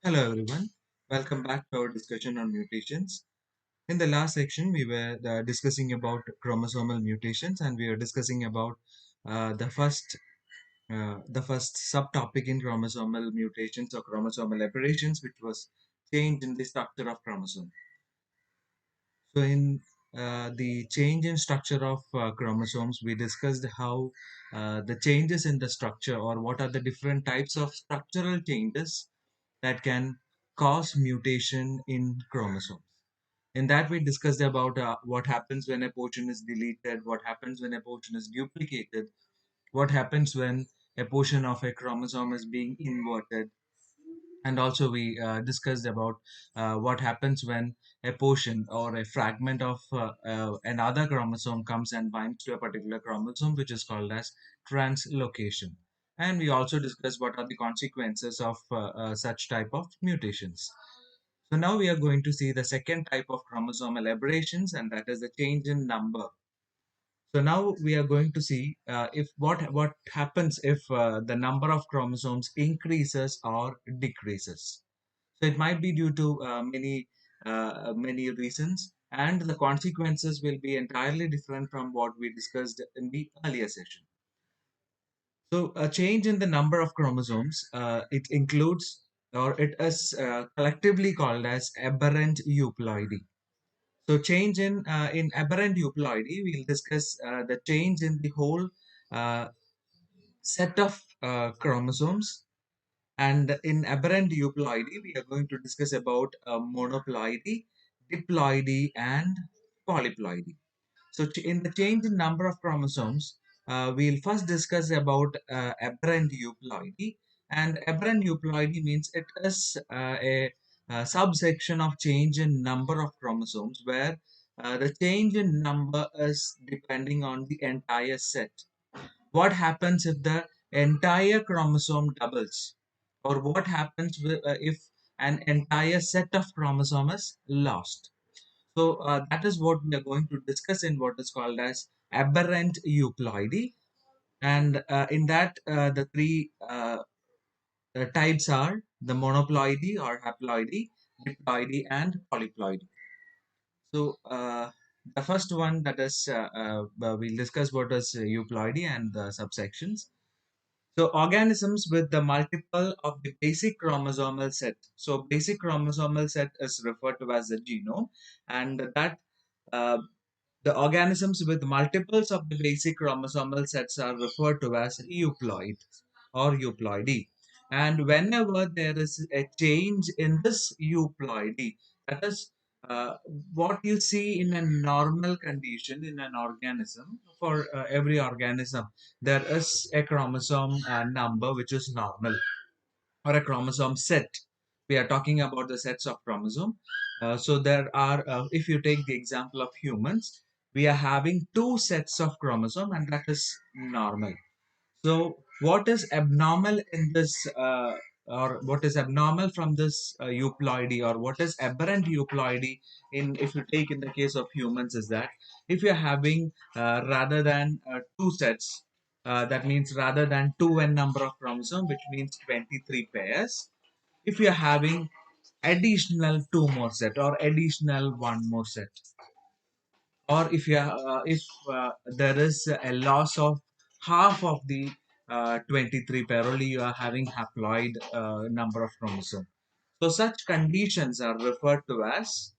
Hello everyone, welcome back to our discussion on mutations. In the last section, we were discussing about chromosomal mutations, and we were discussing about the first subtopic in chromosomal mutations or chromosomal aberrations, which was change in the structure of chromosome. So, in the change in structure of chromosomes, we discussed how the changes in the structure, or what are the different types of structural changes that can cause mutation in chromosomes. In that, we discussed about what happens when a portion is deleted, what happens when a portion is duplicated, what happens when a portion of a chromosome is being inverted, and also we discussed about what happens when a portion or a fragment of another chromosome comes and binds to a particular chromosome, which is called as translocation. And we also discussed what are the consequences of such type of mutations. So now we are going to see the second type of chromosomal aberrations, and that is the change in number. So now we are going to see if what happens if the number of chromosomes increases or decreases. So it might be due to many reasons, and the consequences will be entirely different from what we discussed in the earlier session. So a change in the number of chromosomes, it includes, or it is collectively called as aberrant euploidy. So change in aberrant euploidy, we'll discuss the change in the whole uh, set of chromosomes. And in aberrant euploidy, we are going to discuss about monoploidy, diploidy, and polyploidy. So in the change in number of chromosomes, we'll first discuss about aberrant euploidy. And aberrant euploidy means it is a subsection of change in number of chromosomes, where the change in number is depending on the entire set. What happens if the entire chromosome doubles, or what happens if an entire set of chromosome is lost? So that is what we are going to discuss in what is called as aberrant euploidy. And in that, the three types are the monoploidy or haploidy, diploidy, and polyploidy. So the first one, that is, we'll discuss what is euploidy and the subsections. So organisms with the multiple of the basic chromosomal set. So basic chromosomal set is referred to as the genome, and that uh, the organisms with multiples of the basic chromosomal sets are referred to as euploid or euploidy. And whenever there is a change in this euploidy, that is what you see in a normal condition in an organism. For every organism, there is a chromosome number which is normal, or a chromosome set. We are talking about the sets of chromosome. So there are, if you take the example of humans, we are having two sets of chromosome, and that is normal. So what is abnormal in this, or what is abnormal from this euploidy, or what is aberrant euploidy in, if you take in the case of humans, is that if you're having rather than two sets, that means rather than 2n number of chromosome, which means 23 pairs. If you're having additional two more set, or additional one more set, or if there is a loss of half of the 23 pair, only you are having haploid number of chromosome. So such conditions are referred to as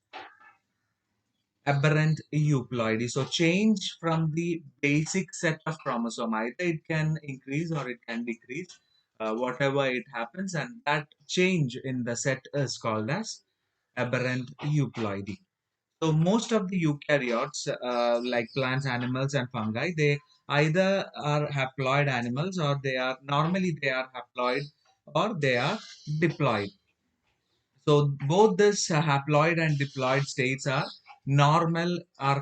aberrant euploidy. So change from the basic set of chromosome, either it can increase or it can decrease, whatever it happens, and that change in the set is called as aberrant euploidy. So most of the eukaryotes, like plants, animals, and fungi, they either are haploid animals, or they are haploid, or they are diploid. So both this haploid and diploid states are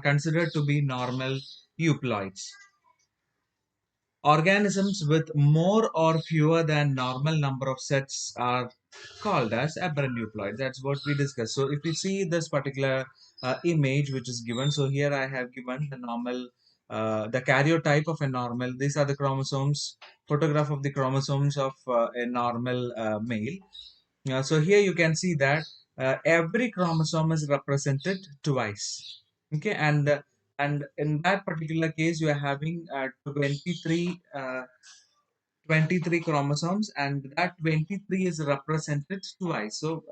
considered to be normal euploids. Organisms with more or fewer than normal number of sets are called as aberrant euploid. That's what we discussed. So if you see this particular image which is given, so here I have given the normal, the karyotype of a normal. These are the chromosomes, photograph of the chromosomes of a normal male. So here you can see that every chromosome is represented twice. Okay, and in that particular case, you are having 23 chromosomes, and that 23 is represented twice. So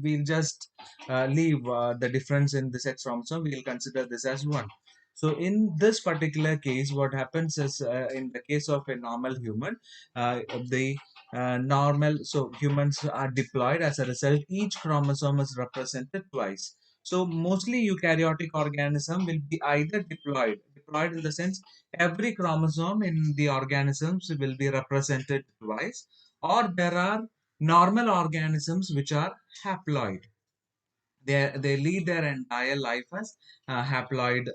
we'll just leave the difference in the sex chromosome. We'll consider this as one. So in this particular case, what happens is in the case of a normal human, the normal, so humans are diploid. As a result, each chromosome is represented twice. So mostly eukaryotic organism will be either diploid. Diploid in the sense every chromosome in the organisms will be represented twice, or there are normal organisms which are haploid. They lead their entire life as haploid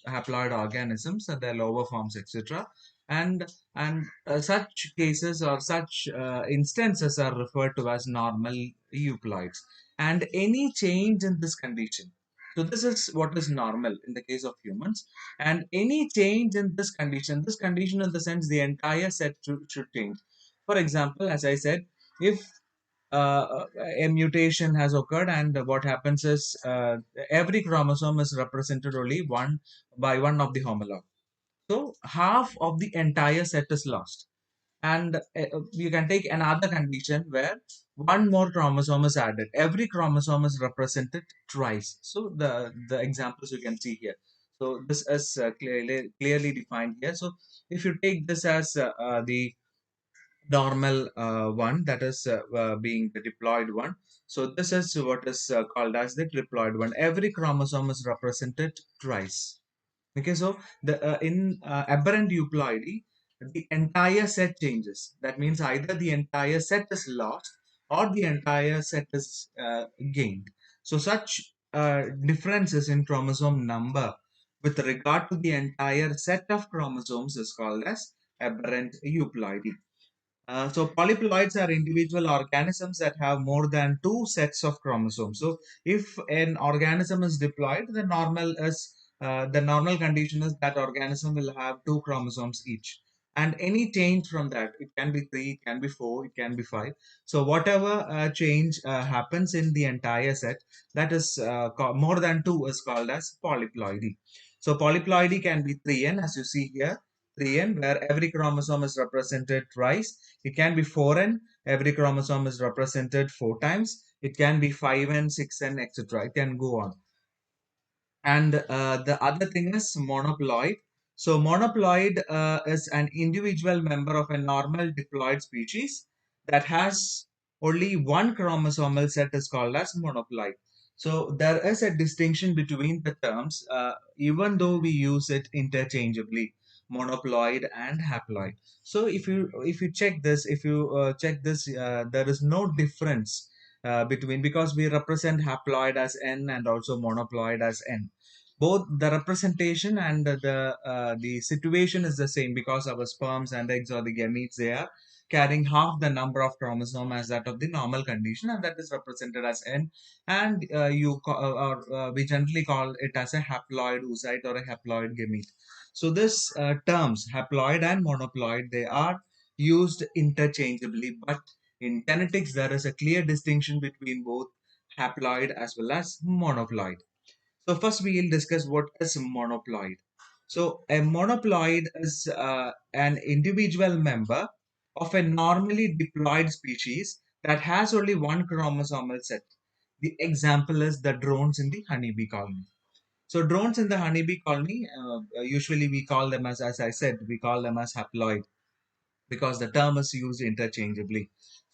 organisms and their lower forms, etc. And such cases or such instances are referred to as normal euploids. And any change in this condition, so this is what is normal in the case of humans, and any change in this condition in the sense the entire set should change. For example, as I said, if a mutation has occurred, and what happens is every chromosome is represented only one by one of the homolog. So half of the entire set is lost. And you can take another condition where one more chromosome is added. Every chromosome is represented twice. So the examples you can see here. So this is clearly defined here. So if you take this as the normal one, that is being the diploid one. So this is what is called as the triploid one. Every chromosome is represented twice. Okay, so the in aberrant euploidy, the entire set changes. That means either the entire set is lost or the entire set is gained. So such differences in chromosome number with regard to the entire set of chromosomes is called as aberrant euploidy. So polyploids are individual organisms that have more than two sets of chromosomes. So if an organism is diploid, the normal condition is that organism will have two chromosomes each. And any change from that, it can be three, it can be four, it can be five. So whatever change happens in the entire set, that is more than two is called as polyploidy. So polyploidy can be 3n, as you see here, 3n, where every chromosome is represented twice. It can be 4n, every chromosome is represented 4 times. It can be 5n, 6n, etc. It can go on. And the other thing is monoploid. So monoploid is an individual member of a normal diploid species that has only one chromosomal set is called as monoploid. So there is a distinction between the terms, even though we use it interchangeably, monoploid and haploid. So if you check this, there is no difference between, because we represent haploid as n and also monoploid as n. Both the representation and the situation is the same, because our sperms and eggs or the gametes, they are carrying half the number of chromosome as that of the normal condition, and that is represented as n. And we generally call it as a haploid oocyte or a haploid gamete. So this terms haploid and monoploid, they are used interchangeably, but in genetics there is a clear distinction between both haploid as well as monoploid. So first we will discuss what is monoploid. So a monoploid is an individual member of a normally diploid species that has only one chromosomal set. The example is the drones in the honeybee colony. So drones in the honeybee colony, usually we call them as I said, we call them as haploid, because the term is used interchangeably.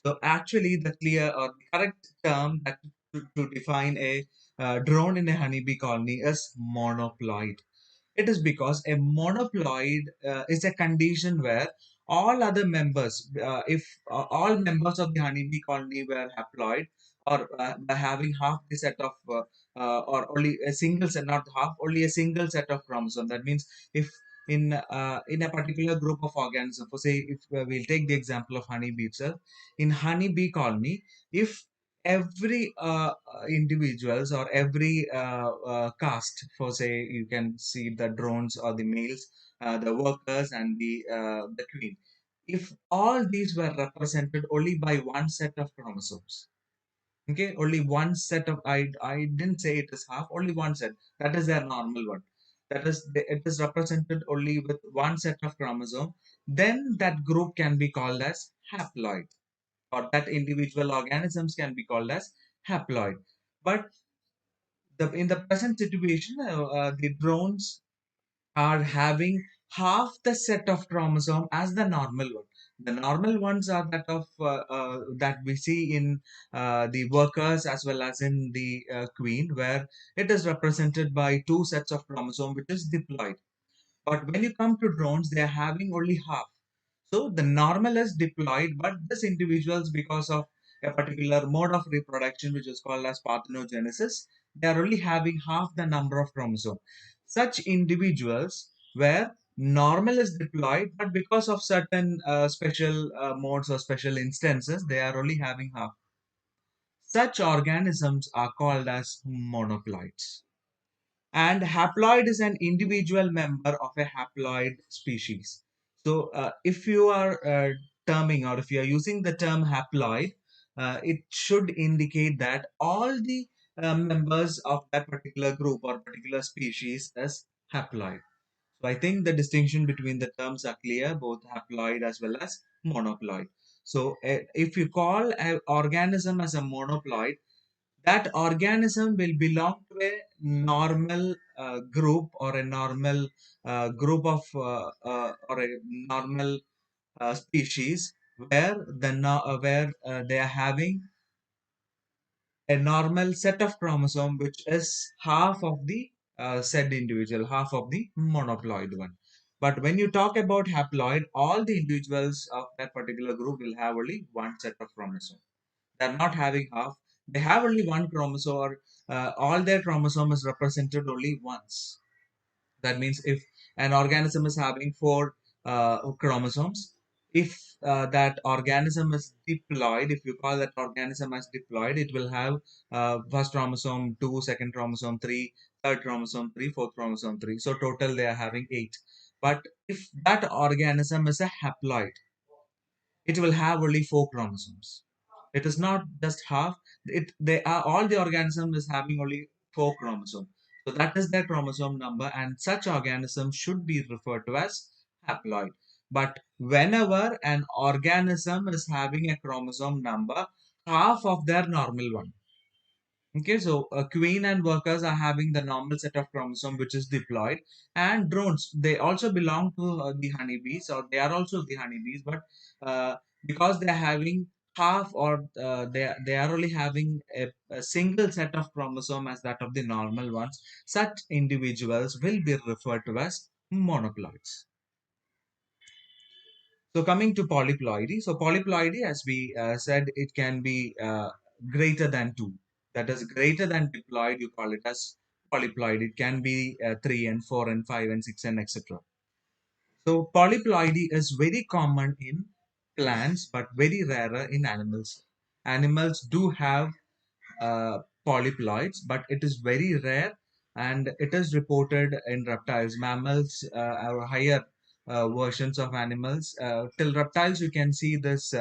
So actually, the clear or the correct term that to define a drone in a honeybee colony is monoploid. It is because a monoploid is a condition where all other members, if all members of the honeybee colony were haploid, or by having half the set of, or only a single set, not half, only a single set of chromosomes. That means if in a particular group of organisms, for say, if we'll take the example of honeybee itself, in honeybee colony, if every individuals or every caste, for say, you can see the drones or the males, the workers and the queen, if all these were represented only by one set of chromosomes, Okay, only one set of, I didn't say it is half, only one set. That is their normal one. That is, it is represented only with one set of chromosome. Then that group can be called as haploid, or that individual organisms can be called as haploid. But in the present situation, the drones are having half the set of chromosome as the normal one. The normal ones are that of that we see in the workers as well as in the queen, where it is represented by two sets of chromosome, which is diploid. But when you come to drones, they are having only half. So the normal is diploid, but this individuals, because of a particular mode of reproduction, which is called as parthenogenesis, they are only having half the number of chromosomes. Such individuals where normal is diploid, but because of certain special modes or special instances, they are only having half. Such organisms are called as monoploids. And haploid is an individual member of a haploid species. So if you are terming, or if you are using the term haploid, it should indicate that all the members of that particular group or particular species is haploid. So I think the distinction between the terms are clear, both haploid as well as monoploid. So if you call an organism as a monoploid, that organism will belong to a normal group, or a normal group of or a normal species, where they are having a normal set of chromosome, which is half of the said individual, half of the monoploid one. But when you talk about haploid, all the individuals of that particular group will have only one set of chromosome. They're not having half. They have only one chromosome, or all their chromosome is represented only once. That means if an organism is having four chromosomes, if that organism is diploid, if you call that organism as diploid, it will have first chromosome 2, second chromosome 3, third chromosome 3, fourth chromosome 3. So total they are having 8. But if that organism is a haploid, it will have only four chromosomes. It is not just half. They are, all the organism is having only four chromosomes. So that is their chromosome number, and such organism should be referred to as haploid. But whenever an organism is having a chromosome number half of their normal one, okay, so queen and workers are having the normal set of chromosome, which is diploid, and drones, they also belong to the honeybees, or they are also the honeybees, but because they are having half, or they are only having a single set of chromosome as that of the normal ones, such individuals will be referred to as monoploids. So coming to polyploidy, so polyploidy, as we said, it can be greater than 2. That is greater than diploid, you call it as polyploid. It can be 3 and 4 and 5 and 6 and etc. So polyploidy is very common in plants, but very rarer in animals. Animals do have uh, polyploids, but it is very rare, and it is reported in reptiles. Mammals are higher versions of animals. Till reptiles, you can see this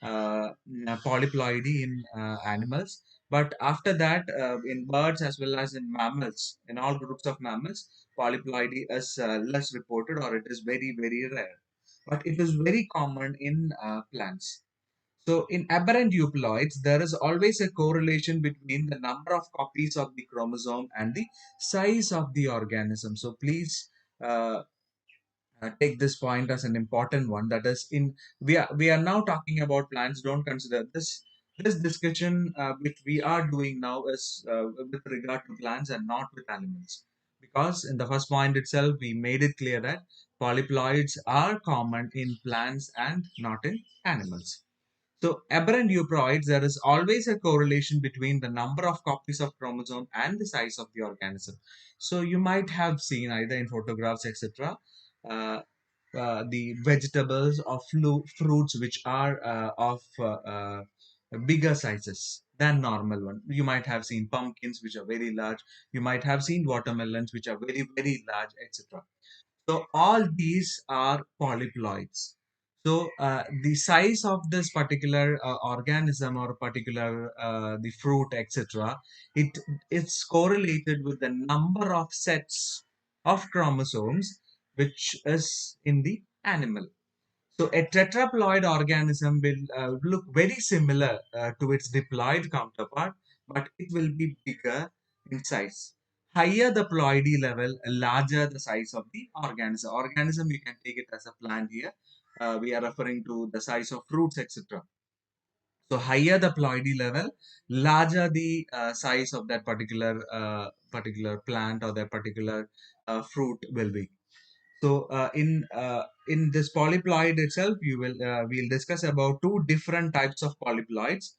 polyploidy in animals. But after that, in birds as well as in mammals, in all groups of mammals, polyploidy is less reported, or it is very, very rare. But it is very common in plants. So in aberrant euploids, there is always a correlation between the number of copies of the chromosome and the size of the organism. So please uh, take this point as an important one. That is, in we are now talking about plants. Don't consider this discussion which we are doing now is with regard to plants and not with animals. Because in the first point itself, we made it clear that polyploids are common in plants and not in animals. So, aberrant euploids, there is always a correlation between the number of copies of chromosome and the size of the organism. So, you might have seen either in photographs, etc., uh, the vegetables or fruits which are of bigger sizes than normal one. You might have seen pumpkins which are very large. You might have seen watermelons which are very, very large, etc. So all these are polyploids. So the size of this particular organism or particular the fruit, etc., it it's correlated with the number of sets of chromosomes which is in the animal. So a tetraploid organism will look very similar to its diploid counterpart, but it will be bigger in size. Higher the ploidy level, larger the size of the organism. Organism, you can take it as a plant here. We are referring to the size of fruits, etc. So higher the ploidy level, larger the size of that particular plant or that particular fruit will be. So in this polyploid itself, we'll discuss about two different types of polyploids,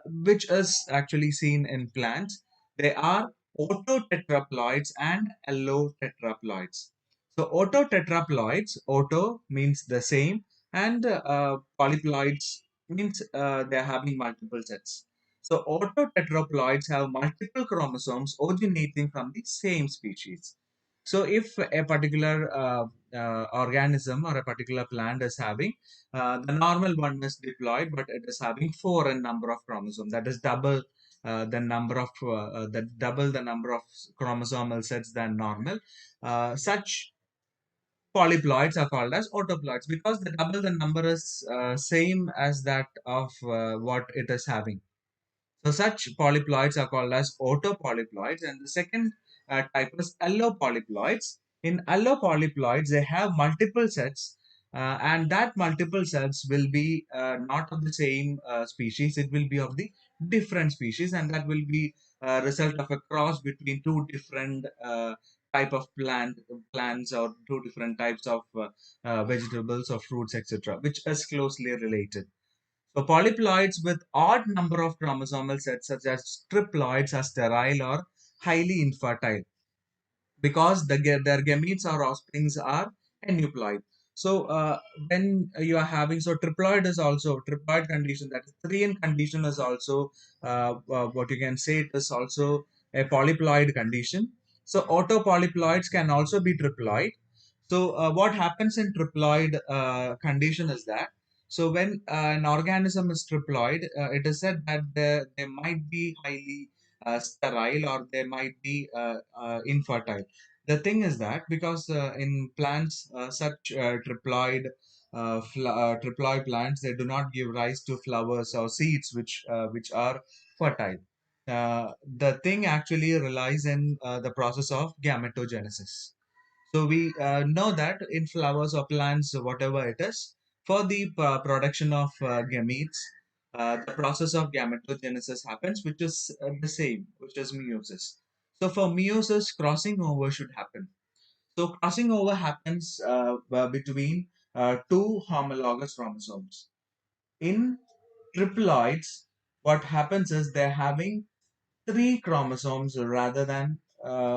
which is actually seen in plants. They are autotetraploids and allotetraploids. So autotetraploids, auto means the same, and polyploids means they're having multiple sets. So autotetraploids have multiple chromosomes originating from the same species. So if a particular organism or a particular plant is having the normal one is diploid, but it is having four in number of chromosomes. That is double the number of chromosomal sets than normal. Such polyploids are called as autoploids because the double the number is same as that of what it is having. So such polyploids are called as autopolyploids, and the second type is allopolyploids. In allopolyploids, they have multiple sets, and that multiple sets will be not of the same species. It will be of the different species, and that will be a result of a cross between two different type of plants or two different types of vegetables or fruits, etc., which is closely related. So polyploids with odd number of chromosomal sets such as triploids are sterile or highly infertile because their gametes or offsprings are aneuploid. So when you are having, so triploid is also triploid condition, that is three in condition is also what you can say, it is also a polyploid condition. So autopolyploids can also be triploid. So what happens in triploid condition is that, so when an organism is triploid, it is said that they might be highly sterile or they might be infertile. The thing is that because in plants, such triploid plants, they do not give rise to flowers or seeds which are fertile. The thing actually relies in the process of gametogenesis. So we know that in flowers or plants, whatever it is, for the production of gametes, the process of gametogenesis happens, which is the same, which is meiosis. So for meiosis, crossing over should happen. So crossing over happens between two homologous chromosomes. In triploids, what happens is they're having three chromosomes rather than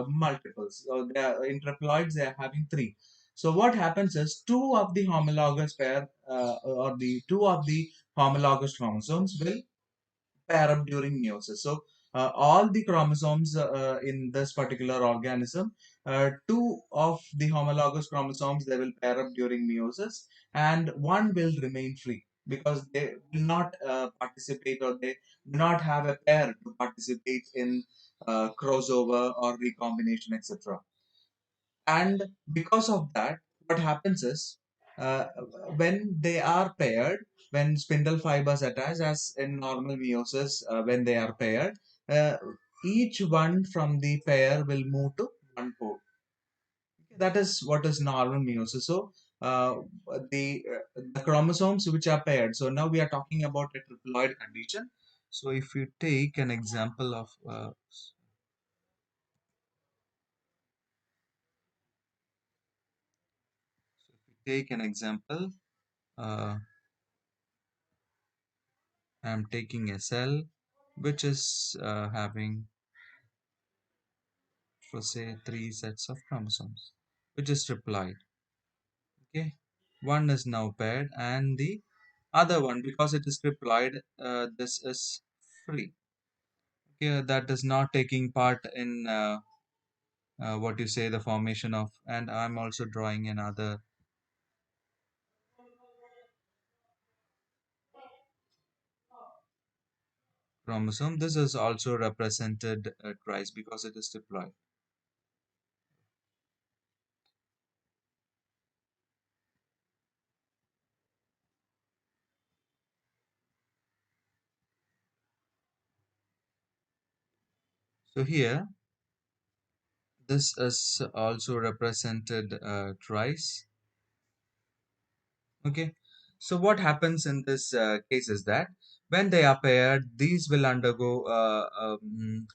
multiples. So they are, in triploids, they are having three. So what happens is two of the homologous pair or the two of the homologous chromosomes will pair up during meiosis. So all the chromosomes in this particular organism, two of the homologous chromosomes they will pair up during meiosis, and one will remain free because they will not participate or they do not have a pair to participate in crossover or recombination, etc. And because of that, what happens is uh, when they are paired, when spindle fibers attach, as in normal meiosis, when they are paired, uh, each one from the pair will move to one pole. That is what is normal meiosis. So uh, the chromosomes which are paired. So now we are talking about a triploid condition. So if you take an example of take an example, uh, I'm taking a cell which is having, for say, three sets of chromosomes, which is triploid. Okay, one is now paired, and the other one, because it is triploid, this is free. Okay, that is not taking part in what you say, the formation of. And I'm also drawing another chromosome. This is also represented twice because it is diploid. So here, this is also represented twice. Okay. So what happens in this case is that when they are paired, these will undergo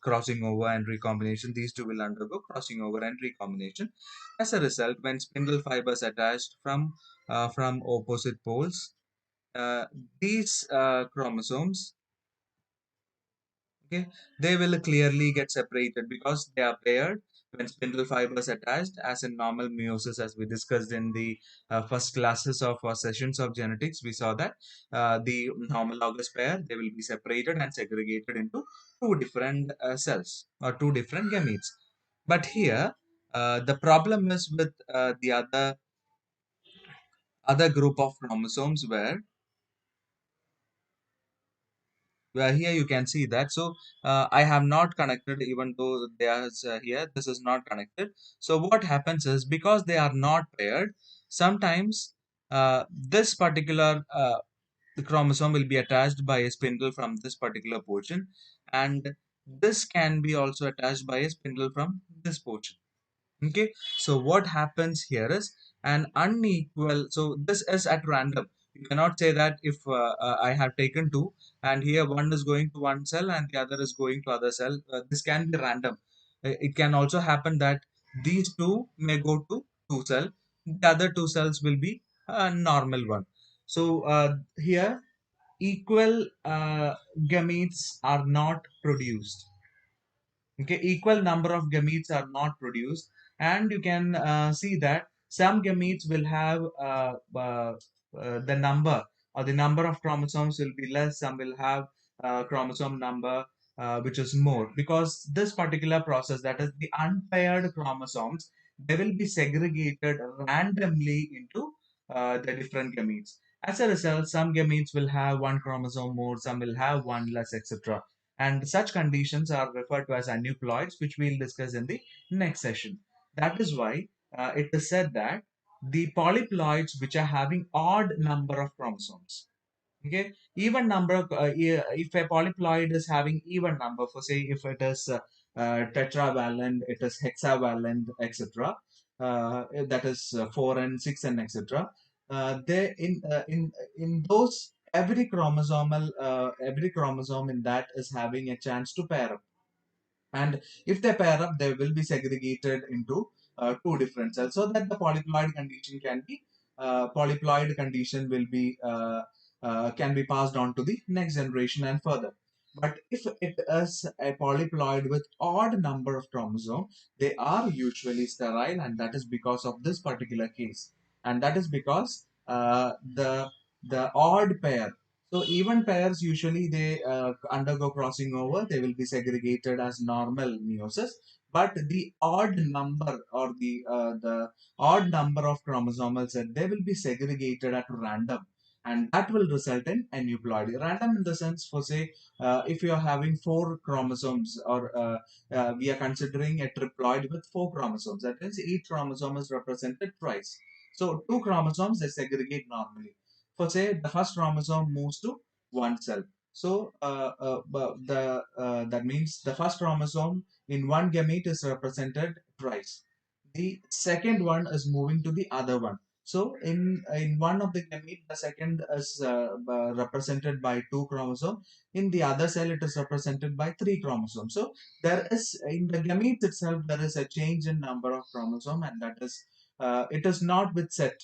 crossing over and recombination. These two will undergo crossing over and recombination. As a result, when spindle fibers attached from opposite poles, uh, these chromosomes, okay, they will clearly get separated because they are paired when spindle fibers attached, as in normal meiosis. As we discussed in the first classes of sessions of genetics, we saw that the homologous pair, they will be separated and segregated into two different cells or two different gametes. But here the problem is with the other group of chromosomes where here you can see that. So I have not connected, even though there's here this is not connected. So what happens is, because they are not paired, sometimes this particular the chromosome will be attached by a spindle from this particular portion, and this can be also attached by a spindle from this portion. Okay, so what happens here is an unequal, so this is at random. You cannot say that if I have taken two and here one is going to one cell and the other is going to other cell. This can be random. It can also happen that these two may go to two cell, the other two cells will be a normal one. So here equal gametes are not produced. Okay, equal number of gametes are not produced, and you can see that some gametes will have the number, or the number of chromosomes will be less. Some will have chromosome number which is more, because this particular process, that is the unpaired chromosomes, they will be segregated randomly into the different gametes. As a result, some gametes will have one chromosome more, some will have one less, etc. And such conditions are referred to as aneuploids, which we'll discuss in the next session. That is why it is said that the polyploids which are having odd number of chromosomes, okay, even number of, if a polyploid is having even number, for say if it is tetravalent, it is hexavalent, etc., that is 4 and 6 and etc., they in those, every chromosome in that is having a chance to pair up, and if they pair up, they will be segregated into two different cells, so that the polyploid condition will be can be passed on to the next generation and further. But if it is a polyploid with odd number of chromosomes, they are usually sterile, and that is because of this particular case, and that is because the odd pair, so even pairs usually they undergo crossing over. They will be segregated as normal meiosis, but the odd number, or the odd number of chromosomal set, they will be segregated at random, and that will result in aneuploidy. Random in the sense, for say, if you are having four chromosomes, or we are considering a triploid with four chromosomes, that means each chromosome is represented twice. So two chromosomes, they segregate normally. For say the first chromosome moves to one cell. So that means the first chromosome in one gamete is represented twice. The second one is moving to the other one. So in one of the gamete, the second is represented by two chromosomes. In the other cell, it is represented by three chromosomes. So there is, in the gamete itself, there is a change in number of chromosome, and that is it is not with set.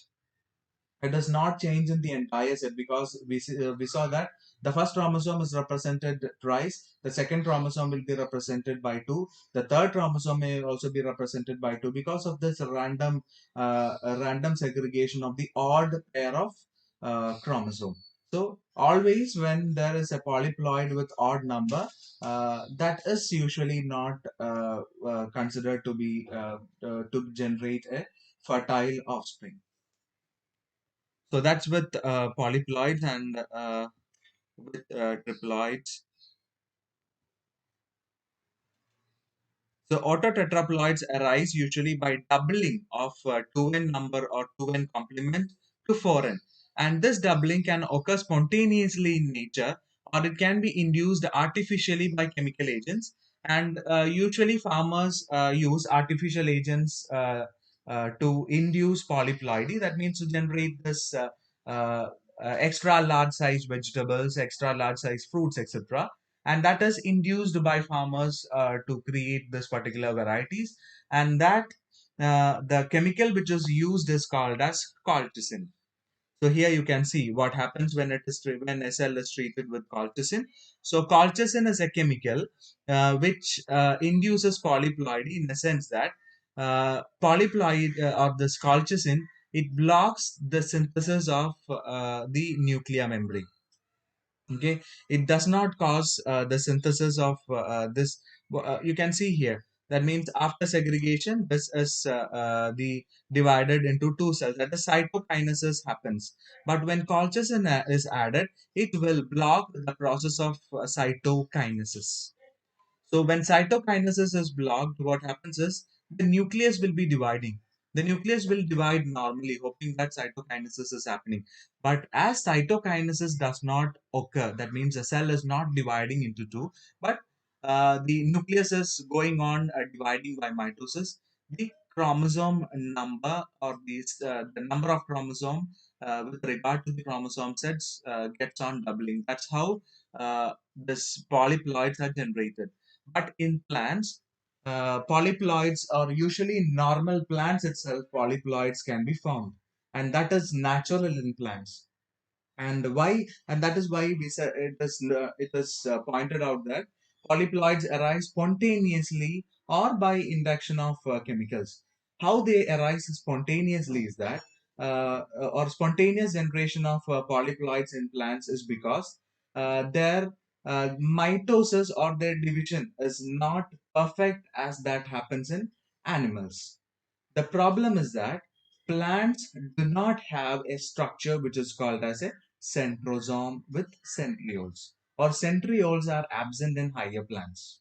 It does not change in the entire set, because we saw that the first chromosome is represented twice, the second chromosome will be represented by two, the third chromosome may also be represented by two, because of this random segregation of the odd pair of chromosome. So always when there is a polyploid with odd number, that is usually not considered to be to generate a fertile offspring. So that's with polyploids, and with triploids. So autotetraploids arise usually by doubling of 2n number or 2n complement to 4n. And this doubling can occur spontaneously in nature, or it can be induced artificially by chemical agents. And usually farmers use artificial agents to induce polyploidy. That means to generate this uh, extra large size vegetables, extra large size fruits, etc. And that is induced by farmers to create this particular varieties. And that the chemical which is used is called as colchicine. So here you can see what happens when when SL is treated with colchicine. So colchicine is a chemical which induces polyploidy, in the sense that polyploid or this colchicine, it blocks the synthesis of the nuclear membrane. Okay, it does not cause the synthesis of this. You can see here, that means after segregation this is the divided into two cells, that the cytokinesis happens. But when colchicine is added, it will block the process of cytokinesis. So when cytokinesis is blocked, what happens is the nucleus will be dividing. The nucleus will divide normally, hoping that cytokinesis is happening. But as cytokinesis does not occur, that means the cell is not dividing into two, but the nucleus is going on dividing by mitosis. The chromosome number, or the number of chromosome with regard to the chromosome sets gets on doubling. That's how this polyploids are generated. But in plants, polyploids, or usually in normal plants itself, polyploids can be found, and that is natural in plants. And why? And that is why we said it is pointed out that polyploids arise spontaneously or by induction of chemicals. How they arise spontaneously is that, or spontaneous generation of polyploids in plants is because their mitosis or their division is not perfect as that happens in animals. The problem is that plants do not have a structure which is called as a centrosome with centrioles, or centrioles are absent in higher plants.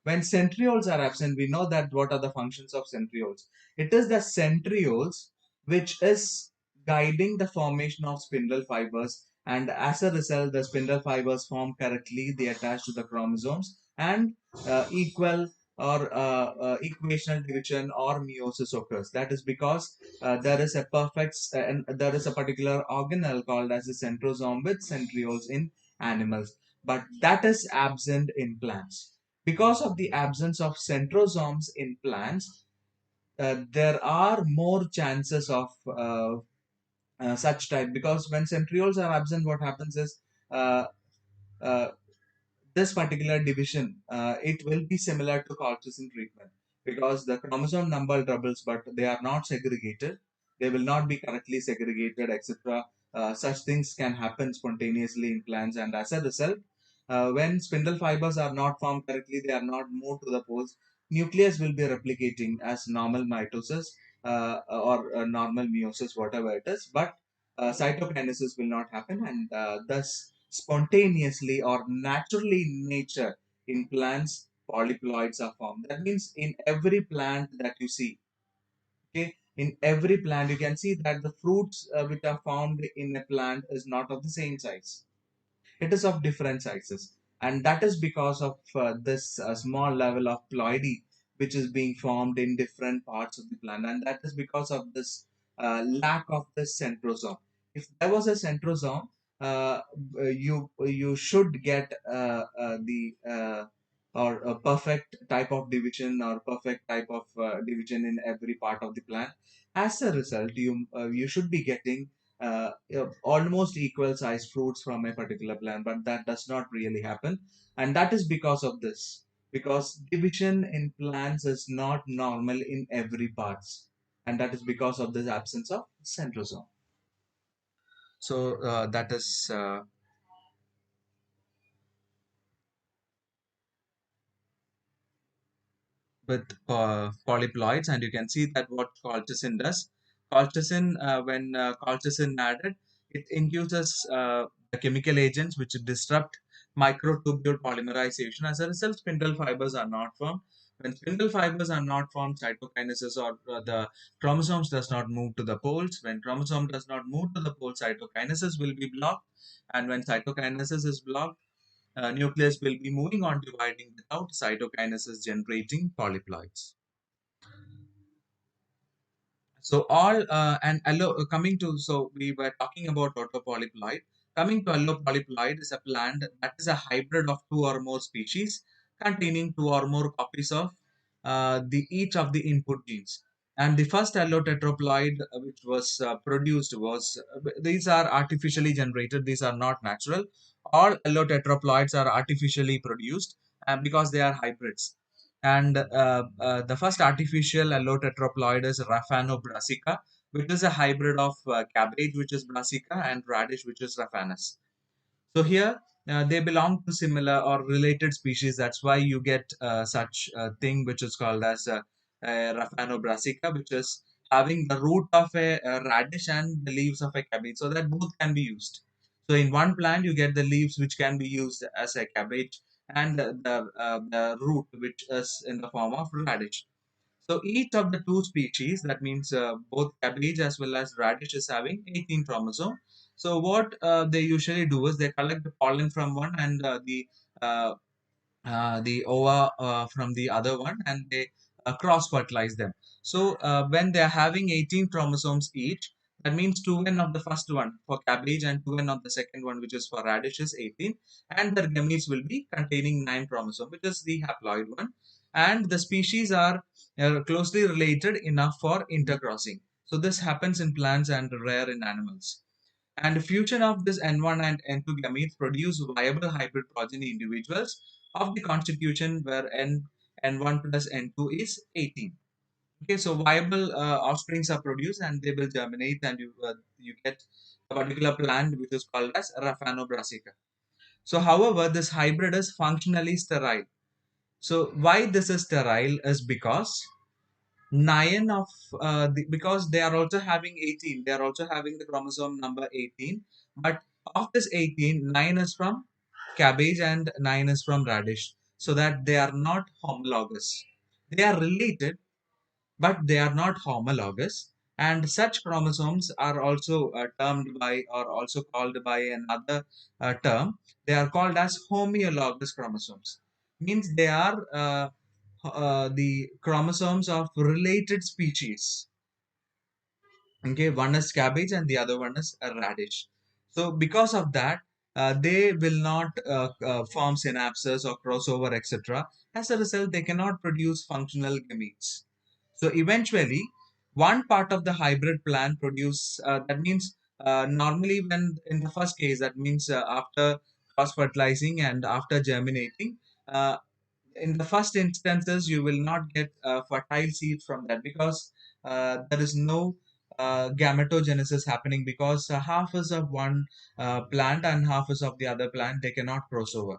When centrioles are absent, we know that what are the functions of centrioles. It is the centrioles which is guiding the formation of spindle fibers, and as a result, the spindle fibers form correctly, they attach to the chromosomes, and equal or equational division or meiosis occurs. That is because there is a perfect and there is a particular organelle called as a centrosome with centrioles in animals, but that is absent in plants. Because of the absence of centrosomes in plants, there are more chances of such type. Because when centrioles are absent, what happens is uh, uh, this particular division, it will be similar to colchicine treatment, because the chromosome number doubles, but they are not segregated. They will not be correctly segregated, etc. Such things can happen spontaneously in plants, and as a result, when spindle fibers are not formed correctly, they are not moved to the poles. Nucleus will be replicating as normal mitosis or normal meiosis, whatever it is, but cytokinesis will not happen, and thus spontaneously or naturally in nature, in plants, polyploids are formed. That means in every plant that you see, okay, in every plant you can see that the fruits which are found in a plant is not of the same size. It is of different sizes, and that is because of this small level of ploidy which is being formed in different parts of the plant, and that is because of this lack of this centrosome. If there was a centrosome, you should get the or a perfect type of division, or perfect type of division in every part of the plant. As a result, you should be getting almost equal size fruits from a particular plant, but that does not really happen, and that is because of this. Because division in plants is not normal in every parts, and that is because of this absence of centrosome. So that is with polyploids, and you can see that what colchicine does. Colchicine, when colchicine added, it induces the chemical agents which disrupt microtubule polymerization. As a result, spindle fibers are not formed. when spindle fibers are not formed, cytokinesis or the chromosomes does not move to the poles. When chromosome does not move to the pole, cytokinesis will be blocked. And when cytokinesis is blocked, nucleus will be moving on dividing without cytokinesis generating polyploids. So all and allo coming to so we were talking about autopolyploid. Coming to allo polyploid is a plant that is a hybrid of two or more species containing two or more copies of the each of the input genes. And the first allo tetraploid which was produced was these are artificially generated. These are not natural. All allo tetraploids are artificially produced because they are hybrids. And the first artificial allotetraploid is Raphano brassica, which is a hybrid of cabbage, which is brassica, and radish, which is Raphanus. So here they belong to similar or related species. That's why you get such a thing which is called as Raphano brassica, which is having the root of a radish and the leaves of a cabbage, so that both can be used. So in one plant you get the leaves which can be used as a cabbage and the root which is in the form of radish. So each of the two species, that means both cabbage as well as radish, is having 18 chromosome. So what they usually do is they collect the pollen from one and uh, the ova from the other one, and they cross fertilize them. So when they are having 18 chromosomes each, that means 2n of the first one for cabbage and 2n of the second one, which is for radish, is 18, and their gametes will be containing 9 chromosomes, which is the haploid one. And the species are closely related enough for intercrossing. So this happens in plants and rare in animals. And fusion of this N1 and N2 gametes produce viable hybrid progeny individuals of the constitution where N1 plus N2 is 18. Okay, so viable offsprings are produced and they will germinate, and you get a particular plant which is called as Raphano brassica. So, however, this hybrid is functionally sterile. So, why this is sterile is because nine of because they are also having 18, they are also having the chromosome number 18, but of this 18, 9 is from cabbage and 9 is from radish, so that they are not homologous. They are related, but they are not homologous. And such chromosomes are also termed by or also called by another term. They are called as homeologous chromosomes. Means they are the chromosomes of related species. Okay, one is cabbage and the other one is a radish. So because of that, they will not form synapses or crossover, etc. As a result, they cannot produce functional gametes. So eventually, one part of the hybrid plant produce that means normally when in the first case, that means after cross fertilizing and after germinating, uh, in the first instances you will not get fertile seeds from that, because there is no gametogenesis happening, because half is of one plant and half is of the other plant, they cannot cross over.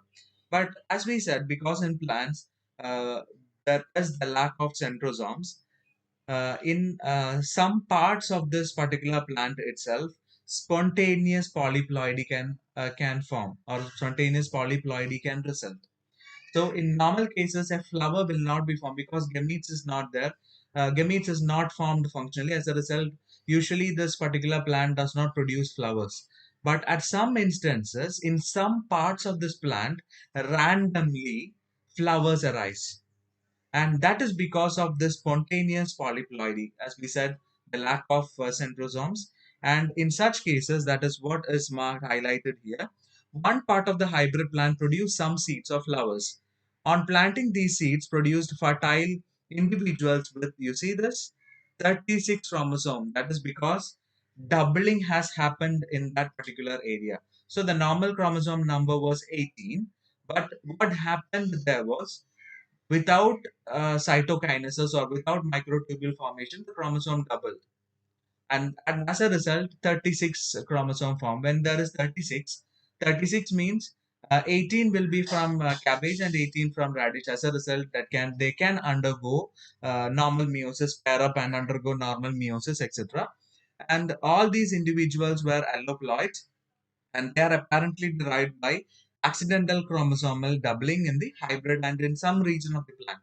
But as we said, because in plants uh, there is the lack of centrosomes, in some parts of this particular plant itself, spontaneous polyploidy can form, or spontaneous polyploidy can result. So in normal cases, a flower will not be formed because gametes is not there. Gametes is not formed functionally. As a result, usually this particular plant does not produce flowers. But at some instances, in some parts of this plant, randomly flowers arise. And that is because of the spontaneous polyploidy, as we said, the lack of centrosomes. And in such cases, that is what is marked highlighted here. One part of the hybrid plant produced some seeds or flowers. On planting, these seeds produced fertile individuals with, you see this, 36 chromosome. That is because doubling has happened in that particular area. So the normal chromosome number was 18, but what happened there was, without cytokinesis or without microtubule formation, the chromosome doubled. And as a result, 36 chromosome form. When there is 36, 36 means 18 will be from cabbage and 18 from radish. As a result, that they can undergo normal meiosis, pair up and undergo normal meiosis, etc. And all these individuals were alloploids, and they are apparently derived by accidental chromosomal doubling in the hybrid and in some region of the plant.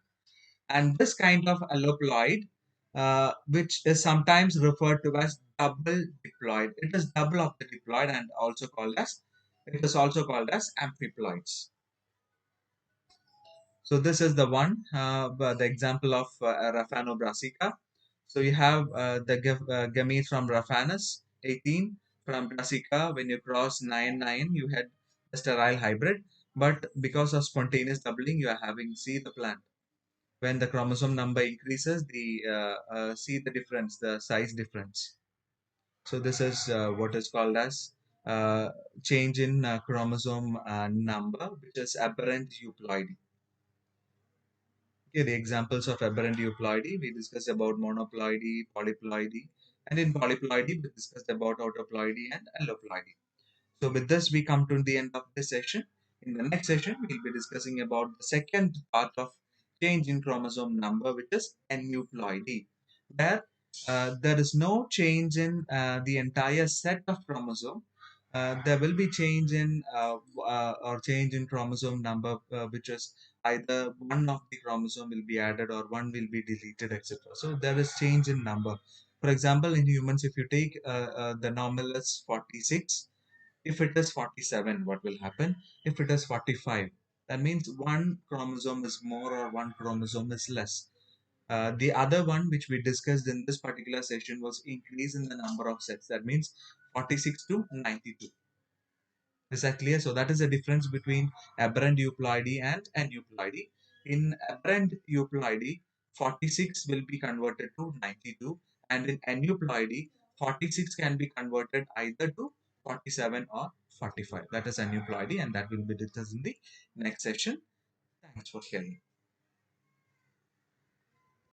And this kind of alloploid, which is sometimes referred to as double diploid. It is double of the diploid and also called as it is also called as amphiploids. So this is the one, the example of Raphano brassica. So you have gametes from Raphanus 18, from brassica. When you cross 9 9, you had a sterile hybrid. But because of spontaneous doubling, you are having, see the plant. When the chromosome number increases, the see the difference, the size difference. So this is what is called as uh, change in chromosome number, which is aberrant euploidy. Okay, the examples of aberrant euploidy, we discussed about monoploidy, polyploidy, and in polyploidy, we discussed about autoploidy and alloploidy. So with this, we come to the end of this session. In the next session, we'll be discussing about the second part of change in chromosome number, which is aneuploidy, where there is no change in the entire set of chromosome. There will be change in or change in chromosome number, which is either one of the chromosome will be added or one will be deleted, etc. So there is change in number. For example, in humans, if you take the normal is 46, if it is 47, what will happen? If it is 45, that means one chromosome is more or one chromosome is less. The other one which we discussed in this particular session was increase in the number of sets. That means 46 to 92. Is that clear? So that is the difference between aberrant euploidy and aneuploidy. In aberrant euploidy, 46 will be converted to 92, and in aneuploidy, 46 can be converted either to 47 or 45. That is aneuploidy, and that will be discussed in the next session. Thanks for sharing.